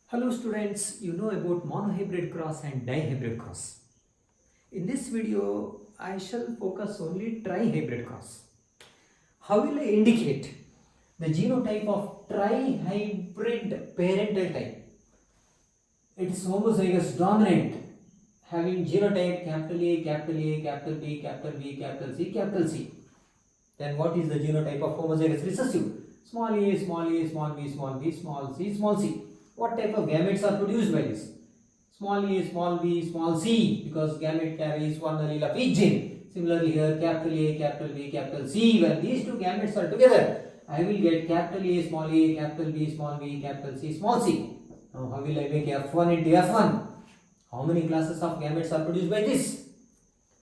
Hello students, you know about monohybrid cross and dihybrid cross. In this video, I shall focus only trihybrid cross. How will I indicate the genotype of trihybrid parental type? It is homozygous dominant, having genotype capital A, capital A, capital B, capital B, capital C, capital C. Then what is the genotype of homozygous recessive? Small a, small a, small b, small b, small c, small c. What type of gametes are produced by this? Small a, small b, small c, because gamete carries one allele of each gene. Similarly here, capital A, capital B, capital C. When these two gametes are together, I will get capital A, small a, capital B, small b, capital C, small c. Now how will I make F1 into F1? How many classes of gametes are produced by this?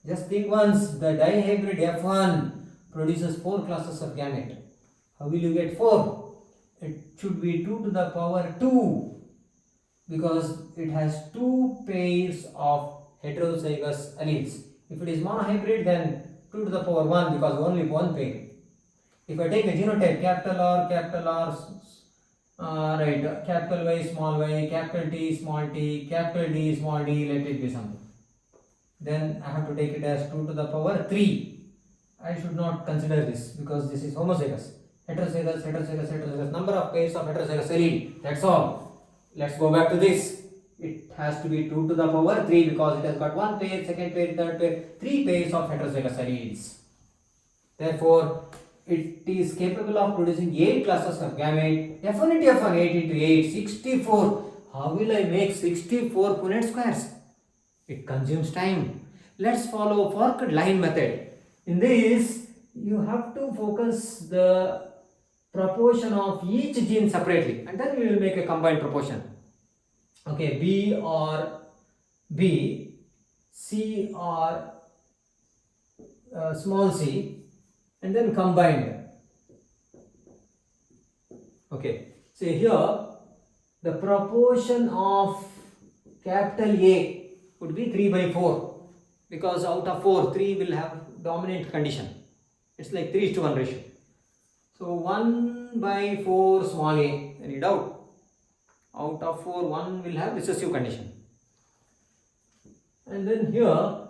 Just think once, the dihybrid F1 produces 4 classes of gamete. How will you get 4? It should be 2 to the power 2 because it has 2 pairs of heterozygous alleles. If it is monohybrid, then 2 to the power 1 because only one pair. If I take a genotype capital R, capital Y, small y, capital T, capital D, small d, let it be something. Then I have to take it as 2 to the power 3. I should not consider this because this is homozygous. Heterozygous. Number of pairs of heterozygous allele. That's all. Let's go back to this. It has to be 2 to the power 3 because it has got one pair, second pair, third pair, 3 pairs of heterozygous alleles. Therefore, it is capable of producing 8 classes of gamete. F1 into F1, 8 into 8, 64. How will I make 64 Punnett squares? It consumes time. Let's follow forked line method. In this, you have to focus the proportion of each gene separately and then we will make a combined proportion. Okay, B or B, C or small c, and then combined. Okay, so here the proportion of capital A would be 3 by 4 because out of 4, 3 will have dominant condition. It's like 3:1 ratio. So 1 by 4 small a, any doubt? Out of 4, 1 will have recessive condition. And then here,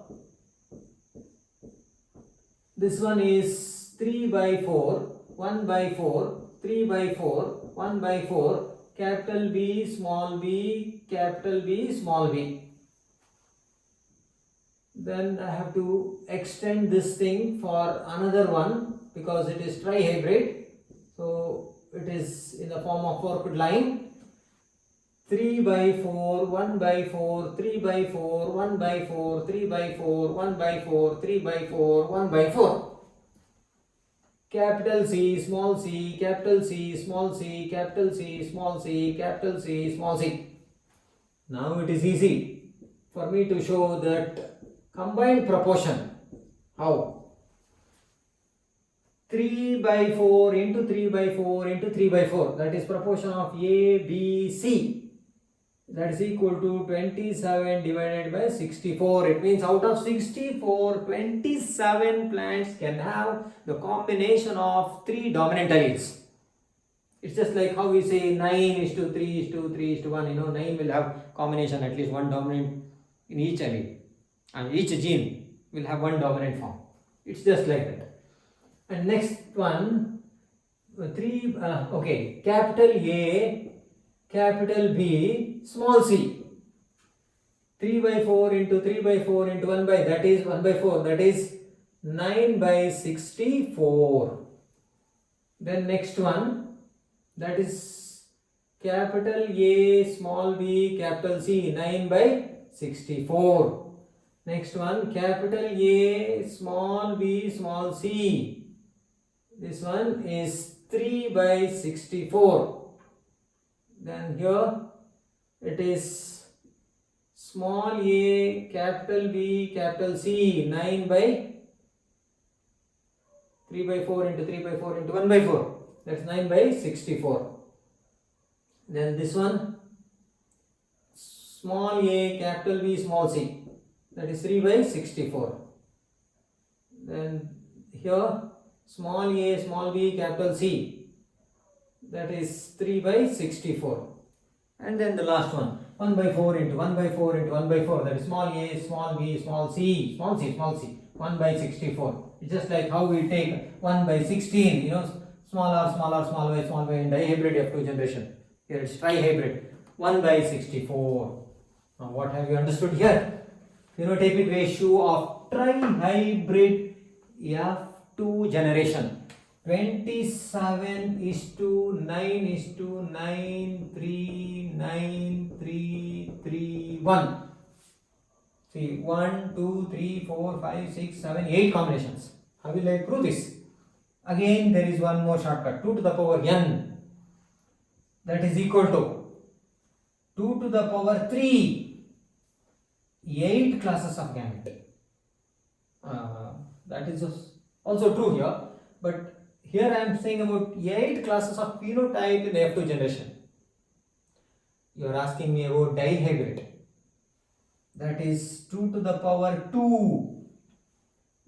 this one is 3 by 4, 1 by 4, 3 by 4, 1 by 4, capital B, small b, capital B, small b. Then I have to extend this thing for another one because it is trihybrid. So it is in the form of forked line. 3 by 4, 1 by 4, 3 by 4, 1 by 4, 3 by 4, 1 by 4, 3 by 4, 1 by 4. Capital C, small c, capital C, small c, capital C, small c, capital C, small c. Now it is easy for me to show that combined proportion. How? 3 by 4 into 3 by 4 into 3 by 4, that is proportion of A, B, C. That is equal to 27 divided by 64. It means out of 64, 27 plants can have the combination of 3 dominant alleles. It's just like how we say 9:3:3:1. 9 will have combination at least one dominant in each allele. And each gene will have one dominant form. It's just like that. And next one, capital A, capital B, small c. 3 by 4 into 3 by 4 into 1 by, that is 1 by 4, that is 9 by 64. Then next one, that is capital A, small b, capital C, 9 by 64. Next one, capital A, small b, small c. This one is 3 by 64. Then here it is small a, capital B, capital C, 9 by 3 by 4 into 3 by 4 into 1 by 4. That's 9 by 64. Then this one, small a, capital B, small c. That is 3 by 64. Then here, small a, small b, capital C. That is 3 by 64. And then the last one, 1 by 4 into 1 by 4 into 1 by 4, that is small a, small b, small c, 1 by 64. It's just like how we take 1 by 16, small r, small y in dihybrid F2 generation. Here it's trihybrid, 1 by 64. Now what have you understood here? Phenotypic ratio of trihybrid F2 generation. 27 is to 9 is to 9, 3, 9, 3, 3, 1. See, 1, 2, 3, 4, 5, 6, 7, 8 combinations. How will I prove this? Again, there is one more shortcut. 2 to the power n. That is equal to 2 to the power 3. 8 classes of gamete. That is also true here. But here I am saying about 8 classes of phenotype in the F2 generation. You are asking me about dihybrid. That is 2 to the power 2.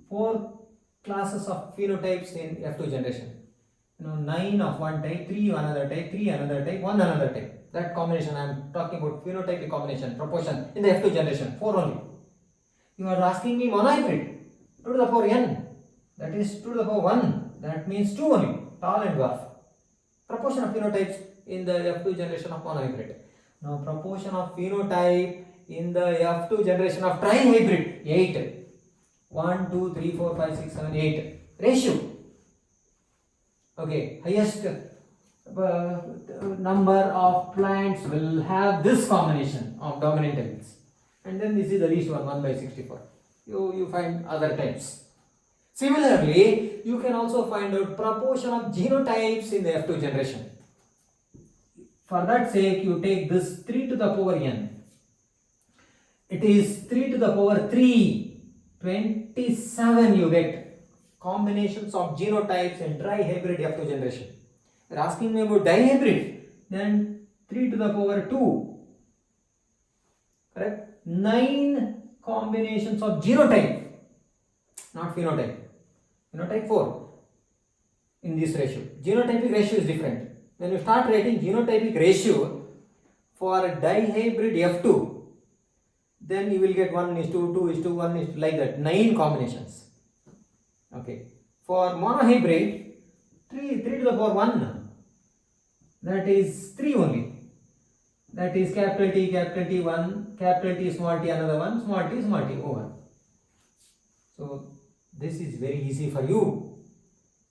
4 classes of phenotypes in F2 generation. 9 of one type, 3 another type, 3 another type, 1 another type. That combination I am talking about, phenotypic combination, proportion in the F2 generation, 4 only. You are asking me monohybrid, 2 to the power n. That is 2 to the power 1. That means 2 only, tall and dwarf. Proportion of phenotypes in the F2 generation of monohybrid. Now proportion of phenotype in the F2 generation of trihybrid, 8. 1, 2, 3, 4, 5, 6, 7, 8. Ratio. Okay, highest number of plants will have this combination of dominant alleles. And then this is the least one, 1 by 64. You find other types. Similarly, you can also find out proportion of genotypes in the F2 generation. For that sake, you take this 3 to the power n. It is 3 to the power 3, 27 you get combinations of genotypes in trihybrid F2 generation. You are asking me about dihybrid, then 3 to the power 2, correct? 9 combinations of genotype, not phenotype. Phenotype 4 in this ratio. Genotypic ratio is different. When you start writing genotypic ratio for dihybrid F2, then you will get 1 is to 2 is to 1 is to, like that, 9 combinations. Okay. For monohybrid, 3 to the power 1, that is 3 only. That is capital T 1, capital T small t another one, small t over. So this is very easy for you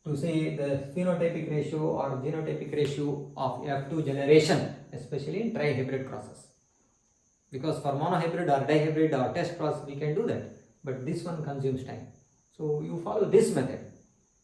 to say the phenotypic ratio or genotypic ratio of F2 generation, especially in trihybrid crosses. Because for monohybrid or dihybrid or test cross we can do that, but this one consumes time. So you follow this method.